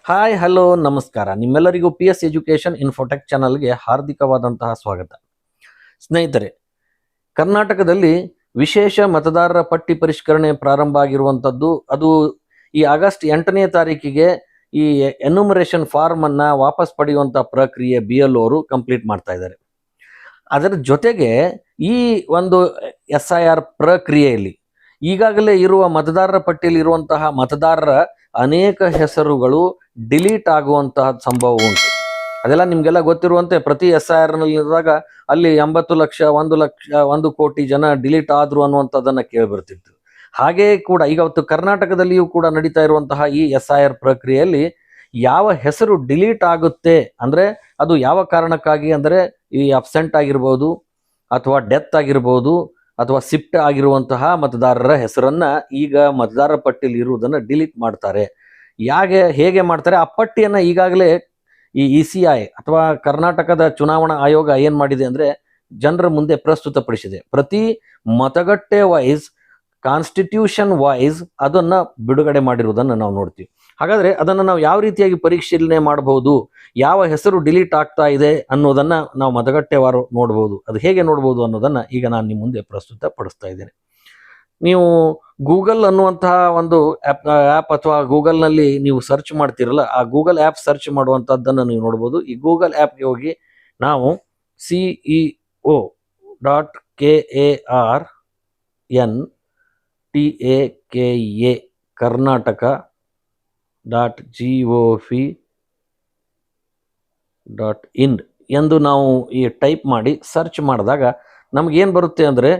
Hi hello ನಮಸ್ಕಾರ. ನಿಮ್ಮೆಲ್ಲರಿಗೂ P S education Infotech ಚಾನಲ್ಗೆ ಹಾರ್ದಿಕವಾದಂತಹ ಸ್ವಾಗತ. ಸ್ನೇಹಿತರೆ, ಕರ್ನಾಟಕದಲ್ಲಿ ವಿಶೇಷ ಮತದಾರರ ಪಟ್ಟಿ ಪರಿಷ್ಕರಣೆ ಪ್ರಾರಂಭ ಆಗಿರುವಂಥದ್ದು. ಅದು ಈ ಆಗಸ್ಟ್ 8ನೇ ತಾರೀಕಿಗೆ ಈ ಎನ್ಯುಮರೇಷನ್ ಫಾರ್ಮ್ ಅನ್ನ ವಾಪಸ್ ಪಡೆಯುವಂಥ ಪ್ರಕ್ರಿಯೆ BLO ಅವರು ಕಂಪ್ಲೀಟ್ ಮಾಡ್ತಾ ಇದ್ದಾರೆ. ಅದರ ಜೊತೆಗೆ ಈ ಒಂದು SIR ಪ್ರಕ್ರಿಯೆಯಲ್ಲಿ ಈಗಾಗಲೇ ಇರುವ ಮತದಾರರ ಪಟ್ಟಿಯಲ್ಲಿ ಇರುವಂತಹ ಮತದಾರರ ಅನೇಕ ಹೆಸರುಗಳು ಡಿಲೀಟ್ ಆಗುವಂತಹ ಸಂಭವ ಉಂಟು. ಅದೆಲ್ಲ ನಿಮ್ಗೆಲ್ಲ ಗೊತ್ತಿರುವಂತೆ ಪ್ರತಿ SIR ನಲ್ಲಿರುವಾಗ ಅಲ್ಲಿ 80 ಲಕ್ಷ 1 ಲಕ್ಷ 1 ಕೋಟಿ ಜನ ಡಿಲೀಟ್ ಆದ್ರು ಅನ್ನುವಂಥದ್ದನ್ನ ಕೇಳಿಬರ್ತಿತ್ತು. ಹಾಗೆಯೇ ಕೂಡ ಈಗ ಕರ್ನಾಟಕದಲ್ಲಿಯೂ ಕೂಡ ನಡೀತಾ ಇರುವಂತಹ ಈ SIR ಪ್ರಕ್ರಿಯೆಯಲ್ಲಿ ಯಾವ ಹೆಸರು ಡಿಲೀಟ್ ಆಗುತ್ತೆ ಅಂದ್ರೆ ಅದು ಯಾವ ಕಾರಣಕ್ಕಾಗಿ ಅಂದ್ರೆ ಈ ಅಬ್ಸೆಂಟ್ ಆಗಿರ್ಬೋದು ಅಥವಾ ಡೆತ್ ಆಗಿರ್ಬೋದು ಅಥವಾ ಶಿಫ್ಟ್ ಆಗಿರುವಂತಹ ಮತದಾರರ ಹೆಸರನ್ನ ಈಗ ಮತದಾರರ ಪಟ್ಟಿಯಲ್ಲಿ ಇರುವುದನ್ನು ಡಿಲೀಟ್ ಮಾಡ್ತಾರೆ. ಹೇಗೆ ಮಾಡ್ತಾರೆ? ಆ ಪಟ್ಟಿಯನ್ನ ಈಗಾಗಲೇ ಈ ECI ಅಥವಾ ಕರ್ನಾಟಕದ ಚುನಾವಣಾ ಆಯೋಗ ಏನ್ ಮಾಡಿದೆ ಅಂದ್ರೆ ಜನರ ಮುಂದೆ ಪ್ರಸ್ತುತಪಡಿಸಿದೆ. ಪ್ರತಿ ಮತಗಟ್ಟೆ ವೈಸ್ ಕಾನ್ಸ್ಟಿಟ್ಯೂಷನ್ ವೈಸ್ ಅದನ್ನ ಬಿಡುಗಡೆ ಮಾಡಿರುವುದನ್ನು ನಾವು ನೋಡ್ತೀವಿ. ಹಾಗಾದ್ರೆ ಅದನ್ನು ನಾವು ಯಾವ ರೀತಿಯಾಗಿ ಪರಿಶೀಲನೆ ಮಾಡಬಹುದು, ಯಾವ ಹೆಸರು ಡಿಲೀಟ್ ಆಗ್ತಾ ಇದೆ ಅನ್ನೋದನ್ನ ನಾವು ಮತಗಟ್ಟೆವಾರು ನೋಡ್ಬೋದು. ಅದು ಹೇಗೆ ನೋಡ್ಬೋದು ಅನ್ನೋದನ್ನ ಈಗ ನಾನು ನಿಮ್ಮ ಮುಂದೆ ಪ್ರಸ್ತುತ ಪಡಿಸ್ತಾ ಇದ್ದೇನೆ. ನೀವು ಗೂಗಲ್ ಅನ್ನುವಂತಹ ಒಂದು ಆ್ಯಪ್ ಅಥವಾ ಗೂಗಲ್ನಲ್ಲಿ ನೀವು ಸರ್ಚ್ ಮಾಡ್ತೀರಲ್ಲ, ಆ ಗೂಗಲ್ ಆ್ಯಪ್ ಸರ್ಚ್ ಮಾಡುವಂಥದ್ದನ್ನು ನೀವು ನೋಡ್ಬೋದು. ಈ ಗೂಗಲ್ ಆ್ಯಪ್ಗೆ ಹೋಗಿ ನಾವು CEO.KARNTAKA karaNATaka.gov.in ಎಂದು ನಾವು ಈ ಟೈಪ್ ಮಾಡಿ ಸರ್ಚ್ ಮಾಡಿದಾಗ ನಮಗೇನು ಬರುತ್ತೆ ಅಂದರೆ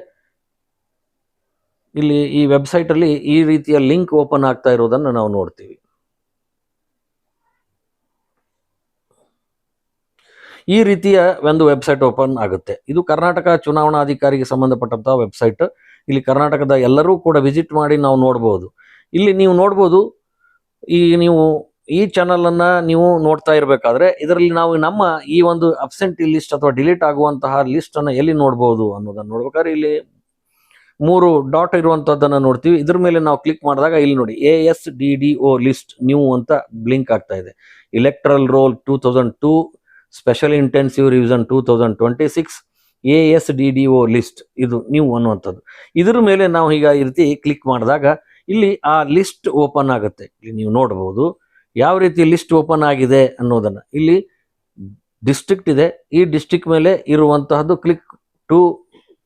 ಇಲ್ಲಿ ಈ ವೆಬ್ಸೈಟಲ್ಲಿ ಈ ರೀತಿಯ ಲಿಂಕ್ ಓಪನ್ ಆಗ್ತಾ ಇರೋದನ್ನು ನಾವು ನೋಡ್ತೀವಿ. ಈ ರೀತಿಯ ಒಂದು ವೆಬ್ಸೈಟ್ ಓಪನ್ ಆಗುತ್ತೆ. ಇದು ಕರ್ನಾಟಕ ಚುನಾವಣಾಧಿಕಾರಿಗೆ ಸಂಬಂಧಪಟ್ಟಂತಹ ವೆಬ್ಸೈಟ್. ಇಲ್ಲಿ ಕರ್ನಾಟಕದ ಎಲ್ಲರೂ ಕೂಡ ವಿಸಿಟ್ ಮಾಡಿ ನಾವು ನೋಡ್ಬೋದು. ಇಲ್ಲಿ ನೀವು ನೋಡ್ಬೋದು, ನೀವು ಈ ಚಾನಲ್ ಅನ್ನ ನೀವು ನೋಡ್ತಾ ಇರಬೇಕಾದ್ರೆ ಇದರಲ್ಲಿ ನಾವು ನಮ್ಮ ಈ ಒಂದು ಅಬ್ಸೆಂಟಿ ಲಿಸ್ಟ್ ಅಥವಾ ಡಿಲೀಟ್ ಆಗುವಂತಹ ಲಿಸ್ಟ್ ಅನ್ನ ಎಲ್ಲಿ ನೋಡ್ಬೋದು ಅನ್ನೋದನ್ನ ನೋಡ್ಬೇಕಾದ್ರೆ ಇಲ್ಲಿ 3 ಡಾಟ್ ಇರುವಂತದ್ದನ್ನ ನೋಡ್ತೀವಿ. ಇದ್ರ ಮೇಲೆ ನಾವು ಕ್ಲಿಕ್ ಮಾಡಿದಾಗ ಇಲ್ಲಿ ನೋಡಿ ASDDO ಲಿಸ್ಟ್ ನ್ಯೂ ಅಂತ ಬ್ಲಿಂಕ್ ಆಗ್ತಾ ಇದೆ. Electoral roll 2002 special intensive revision 2026 ASDDO list ಇದು ನ್ಯೂ ಅನ್ನುವಂಥದ್ದು. ಇದ್ರ ಮೇಲೆ ನಾವು ಈಗ ಈ ರೀತಿ ಕ್ಲಿಕ್ ಮಾಡಿದಾಗ ಇಲ್ಲಿ ಆ ಲಿಸ್ಟ್ ಓಪನ್ ಆಗುತ್ತೆ. ಇಲ್ಲಿ ನೀವು ನೋಡಬಹುದು ಯಾವ ರೀತಿ ಲಿಸ್ಟ್ ಓಪನ್ ಆಗಿದೆ ಅನ್ನೋದನ್ನ. ಇಲ್ಲಿ ಡಿಸ್ಟ್ರಿಕ್ಟ್ ಇದೆ, ಈ ಡಿಸ್ಟ್ರಿಕ್ಟ್ ಮೇಲೆ ಇರುವಂತಹದ್ದು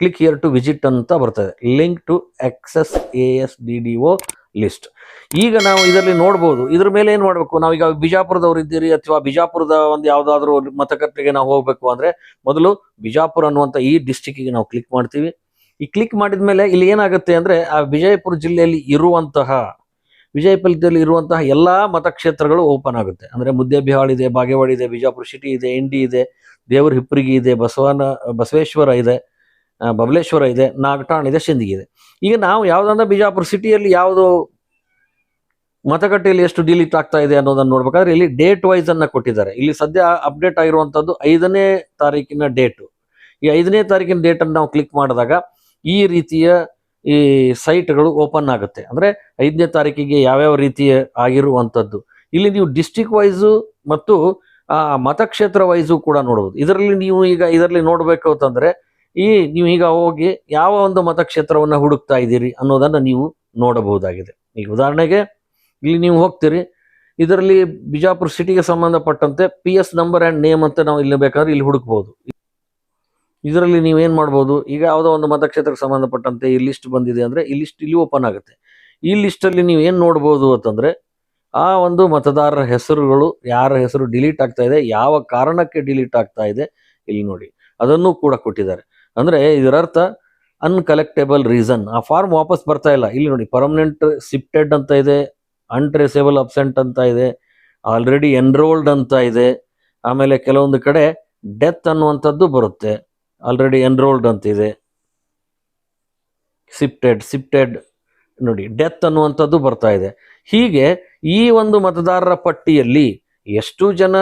ಕ್ಲಿಕ್ ಹಿಯರ್ ಟು ವಿಸಿಟ್ ಅಂತ ಬರ್ತದೆ. Link to access ASDDO list. ಈಗ ನಾವು ಇದರಲ್ಲಿ ನೋಡ್ಬೋದು. ಇದ್ರ ಮೇಲೆ ಏನ್ ಮಾಡ್ಬೇಕು, ನಾವೀಗ ಬಿಜಾಪುರದವ್ರು ಇದ್ದೀರಿ ಅಥವಾ ಬಿಜಾಪುರದ ಒಂದು ಯಾವ್ದಾದ್ರು ಮತಗಟ್ಟೆಗೆ ನಾವು ಹೋಗ್ಬೇಕು ಅಂದ್ರೆ ಮೊದಲು ಬಿಜಾಪುರ ಅನ್ನುವಂಥ ಈ ಡಿಸ್ಟ್ರಿಕ್ಟಿಗೆ ನಾವು ಕ್ಲಿಕ್ ಮಾಡ್ತೀವಿ. ಈ ಕ್ಲಿಕ್ ಮಾಡಿದ ಮೇಲೆ ಇಲ್ಲಿ ಏನಾಗುತ್ತೆ ಅಂದ್ರೆ ಆ ವಿಜಯಪುರ ಜಿಲ್ಲೆಯಲ್ಲಿ ಇರುವಂತಹ ಎಲ್ಲಾ ಮತಕ್ಷೇತ್ರಗಳು ಓಪನ್ ಆಗುತ್ತೆ. ಅಂದ್ರೆ ಮುದ್ದೇಬಿಹಾಳ್ ಇದೆ, ಬಾಗೇವಾಡಿ ಇದೆ, ಬಿಜಾಪುರ ಸಿಟಿ ಇದೆ, ಇಂಡಿ ಇದೆ, ದೇವರ ಹಿಪ್ಪರಿಗಿ ಇದೆ, ಬಸವೇಶ್ವರ ಇದೆ, ಬಬಲೇಶ್ವರ ಇದೆ, ನಾಗಠಾಣ್ ಇದೆ, ಸಿಂದಗಿ ಇದೆ. ಈಗ ನಾವು ಯಾವ್ದಂದ್ರೆ ಬಿಜಾಪುರ ಸಿಟಿಯಲ್ಲಿ ಯಾವುದು ಮತಗಟ್ಟೆಯಲ್ಲಿ ಎಷ್ಟು ಡಿಲೀಟ್ ಆಗ್ತಾ ಇದೆ ಅನ್ನೋದನ್ನ ನೋಡ್ಬೇಕಾದ್ರೆ ಇಲ್ಲಿ ಡೇಟ್ ವೈಸ್ ಅನ್ನ ಕೊಟ್ಟಿದ್ದಾರೆ. ಇಲ್ಲಿ ಸದ್ಯ ಅಪ್ಡೇಟ್ ಆಗಿರುವಂತದ್ದು 5ನೇ ತಾರೀಕಿನ ಡೇಟು. ಈ 5ನೇ ತಾರೀಕಿನ ಡೇಟ್ ಅನ್ನು ನಾವು ಕ್ಲಿಕ್ ಮಾಡಿದಾಗ ಈ ರೀತಿಯ ಈ ಸೈಟ್ಗಳು ಓಪನ್ ಆಗುತ್ತೆ. ಅಂದ್ರೆ 5ನೇ ತಾರೀಕಿಗೆ ಯಾವ್ಯಾವ ರೀತಿಯ ಆಗಿರುವಂತದ್ದು. ಇಲ್ಲಿ ನೀವು ಡಿಸ್ಟ್ರಿಕ್ಟ್ ವೈಸು ಮತ್ತು ಮತಕ್ಷೇತ್ರ ವೈಸು ಕೂಡ ನೋಡಬಹುದು. ಇದರಲ್ಲಿ ನೋಡ್ಬೇಕು ಅಂತಂದ್ರೆ ನೀವು ಈಗ ಹೋಗಿ ಯಾವ ಒಂದು ಮತಕ್ಷೇತ್ರವನ್ನ ಹುಡುಕ್ತಾ ಇದ್ದೀರಿ ಅನ್ನೋದನ್ನ ನೀವು ನೋಡಬಹುದಾಗಿದೆ. ಈಗ ಉದಾಹರಣೆಗೆ ಇಲ್ಲಿ ನೀವು ಹೋಗ್ತೀರಿ, ಇದರಲ್ಲಿ ಬಿಜಾಪುರ ಸಿಟಿಗೆ ಸಂಬಂಧಪಟ್ಟಂತೆ PS ನಂಬರ್ ಅಂಡ್ ನೇಮ್ ಅಂತ ನಾವು ಇಲ್ಲಿ ಬೇಕಾದ್ರೆ ಇಲ್ಲಿ ಹುಡುಕ್ಬಹುದು. ಇದರಲ್ಲಿ ನೀವೇನ್ ಮಾಡ್ಬೋದು, ಈಗ ಯಾವುದೋ ಒಂದು ಮತಕ್ಷೇತ್ರಕ್ಕೆ ಸಂಬಂಧಪಟ್ಟಂತೆ ಈ ಲಿಸ್ಟ್ ಬಂದಿದೆ ಅಂದ್ರೆ ಈ ಲಿಸ್ಟ್ ಇಲ್ಲಿ ಓಪನ್ ಆಗುತ್ತೆ. ಈ ಲಿಸ್ಟ್ ಅಲ್ಲಿ ನೀವು ಏನ್ ನೋಡ್ಬೋದು ಅಂತಂದ್ರೆ ಆ ಒಂದು ಮತದಾರರ ಹೆಸರುಗಳು, ಯಾರ ಹೆಸರು ಡಿಲೀಟ್ ಆಗ್ತಾ ಇದೆ, ಯಾವ ಕಾರಣಕ್ಕೆ ಡಿಲೀಟ್ ಆಗ್ತಾ ಇದೆ ಇಲ್ಲಿ ನೋಡಿ ಅದನ್ನು ಕೂಡ ಕೊಟ್ಟಿದ್ದಾರೆ. ಅಂದ್ರೆ ಇದರರ್ಥ ಅನ್ಕಲೆಕ್ಟೇಬಲ್ ರೀಸನ್, ಆ ಫಾರ್ಮ್ ವಾಪಸ್ ಬರ್ತಾ ಇಲ್ಲ. ಇಲ್ಲಿ ನೋಡಿ ಪರ್ಮನೆಂಟ್ ಶಿಫ್ಟೆಡ್ ಅಂತ ಇದೆ, ಅನ್ಟ್ರೇಸೇಬಲ್ ಅಬ್ಸೆಂಟ್ ಅಂತ ಇದೆ, ಆಲ್ರೆಡಿ ಎನ್ರೋಲ್ಡ್ ಅಂತ ಇದೆ, ಆಮೇಲೆ ಕೆಲವೊಂದು ಕಡೆ ಡೆತ್ ಅನ್ನುವಂಥದ್ದು ಬರುತ್ತೆ, ಆಲ್ರೆಡಿ ಎನ್ರೋಲ್ಡ್ ಅಂತ ಇದೆ, ಶಿಫ್ಟೆಡ್ ನೋಡಿ ಡೆತ್ ಅನ್ನುವಂಥದ್ದು ಬರ್ತಾ ಇದೆ. ಹೀಗೆ ಈ ಒಂದು ಮತದಾರರ ಪಟ್ಟಿಯಲ್ಲಿ ಎಷ್ಟು ಜನ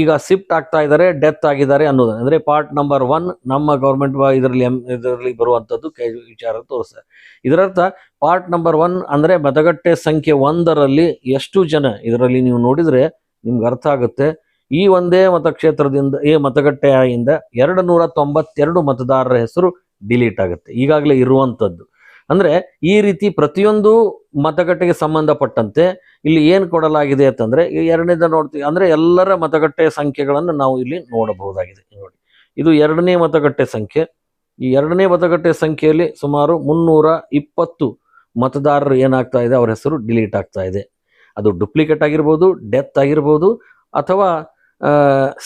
ಈಗ ಶಿಫ್ಟ್ ಆಗ್ತಾ ಇದ್ದಾರೆ, ಡೆತ್ ಆಗಿದ್ದಾರೆ ಅನ್ನೋದು ಅಂದ್ರೆ ಪಾರ್ಟ್ ನಂಬರ್ 1 ನಮ್ಮ ಗೌರ್ಮೆಂಟ್ ಇದರಲ್ಲಿ ಬರುವಂತದ್ದು ವಿಚಾರ ತೋರಿಸ್ತಾರೆ. ಇದರರ್ಥ ಪಾರ್ಟ್ ನಂಬರ್ 1 ಅಂದ್ರೆ ಮತಗಟ್ಟೆ ಸಂಖ್ಯೆ 1ರಲ್ಲಿ ಎಷ್ಟು ಜನ, ಇದರಲ್ಲಿ ನೀವು ನೋಡಿದ್ರೆ ನಿಮ್ಗೆ ಅರ್ಥ ಆಗುತ್ತೆ. ಈ ಒಂದೇ ಮತಕ್ಷೇತ್ರದಿಂದ ಈ ಮತಗಟ್ಟೆಯಿಂದ 292 ಮತದಾರರ ಹೆಸರು ಡಿಲೀಟ್ ಆಗುತ್ತೆ ಈಗಾಗಲೇ ಇರುವಂತದ್ದು. ಅಂದ್ರೆ ಈ ರೀತಿ ಪ್ರತಿಯೊಂದು ಮತಗಟ್ಟೆಗೆ ಸಂಬಂಧಪಟ್ಟಂತೆ ಇಲ್ಲಿ ಏನ್ ಕೊಡಲಾಗಿದೆ ಅಂತಂದ್ರೆ ಎರಡನೇದ ನೋಡ್ತೀವಿ ಅಂದ್ರೆ ಎಲ್ಲರ ಮತಗಟ್ಟೆ ಸಂಖ್ಯೆಗಳನ್ನು ನಾವು ಇಲ್ಲಿ ನೋಡಬಹುದಾಗಿದೆ. ನೋಡಿ, ಇದು 2ನೇ ಮತಗಟ್ಟೆ ಸಂಖ್ಯೆ. ಈ 2ನೇ ಮತಗಟ್ಟೆ ಸಂಖ್ಯೆಯಲ್ಲಿ ಸುಮಾರು 320 ಮತದಾರರು ಏನಾಗ್ತಾ ಇದೆ, ಅವರ ಹೆಸರು ಡಿಲೀಟ್ ಆಗ್ತಾ ಇದೆ. ಅದು ಡುಪ್ಲಿಕೇಟ್ ಆಗಿರ್ಬೋದು, ಡೆತ್ ಆಗಿರ್ಬೋದು, ಅಥವಾ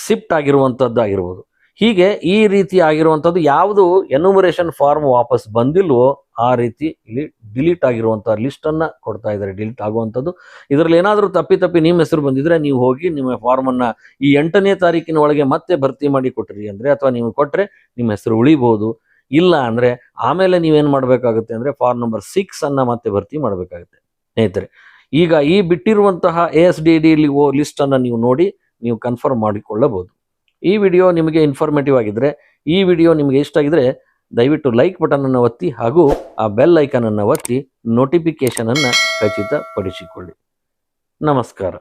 ಶಿಫ್ಟ್ ಆಗಿರುವಂತದ್ದು ಆಗಿರ್ಬೋದು. ಹೀಗೆ ಈ ರೀತಿ ಆಗಿರುವಂತದ್ದು ಯಾವುದು ಎನ್ಯುಮರೇಷನ್ ಫಾರ್ಮ್ ವಾಪಸ್ ಬಂದಿಲ್ವೋ ಆ ರೀತಿ ಇಲ್ಲಿ ಡಿಲೀಟ್ ಆಗಿರುವಂತಹ ಲಿಸ್ಟ್ ಅನ್ನ ಕೊಡ್ತಾ ಇದ್ದಾರೆ, ಡಿಲೀಟ್ ಆಗುವಂಥದ್ದು. ಇದರಲ್ಲಿ ಏನಾದರೂ ತಪ್ಪಿ ನಿಮ್ಮ ಹೆಸರು ಬಂದಿದ್ರೆ ನೀವು ಹೋಗಿ ನಿಮ್ಮ ಫಾರ್ಮ್ ಅನ್ನ ಈ 8ನೇ ತಾರೀಕಿನ ಒಳಗೆ ಮತ್ತೆ ಭರ್ತಿ ಮಾಡಿ ಕೊಟ್ರಿ ಅಂದ್ರೆ, ಅಥವಾ ನೀವು ಕೊಟ್ರೆ ನಿಮ್ಮ ಹೆಸರು ಉಳಿಬಹುದು. ಇಲ್ಲ ಅಂದ್ರೆ ಆಮೇಲೆ ನೀವೇನ್ ಮಾಡ್ಬೇಕಾಗುತ್ತೆ ಅಂದ್ರೆ ಫಾರ್ಮ್ ನಂಬರ್ 6 ಅನ್ನ ಮತ್ತೆ ಭರ್ತಿ ಮಾಡ್ಬೇಕಾಗುತ್ತೆ. ಸ್ನೇಹಿತರೆ, ಈಗ ಈ ಬಿಟ್ಟಿರುವಂತಹ ASDD ಲಿಸ್ಟ್ ಅನ್ನ ನೀವು ನೋಡಿ ನೀವು ಕನ್ಫರ್ಮ್ ಮಾಡಿಕೊಳ್ಳಬಹುದು. ಈ ವಿಡಿಯೋ ನಿಮಗೆ ಇನ್ಫಾರ್ಮೇಟಿವ್ ಆಗಿದ್ರೆ, ಈ ವಿಡಿಯೋ ನಿಮಗೆ ಇಷ್ಟ ಆಗಿದ್ರೆ ದಯವಿಟ್ಟು ಲೈಕ್ ಬಟನ್ ಅನ್ನು ಒತ್ತಿ ಹಾಗೂ ಆ ಬೆಲ್ ಐಕಾನ್ ಅನ್ನು ಒತ್ತಿ ನೋಟಿಫಿಕೇಶನ್ ಅನ್ನು ಖಚಿತಪಡಿಸಿಕೊಳ್ಳಿ. ನಮಸ್ಕಾರ.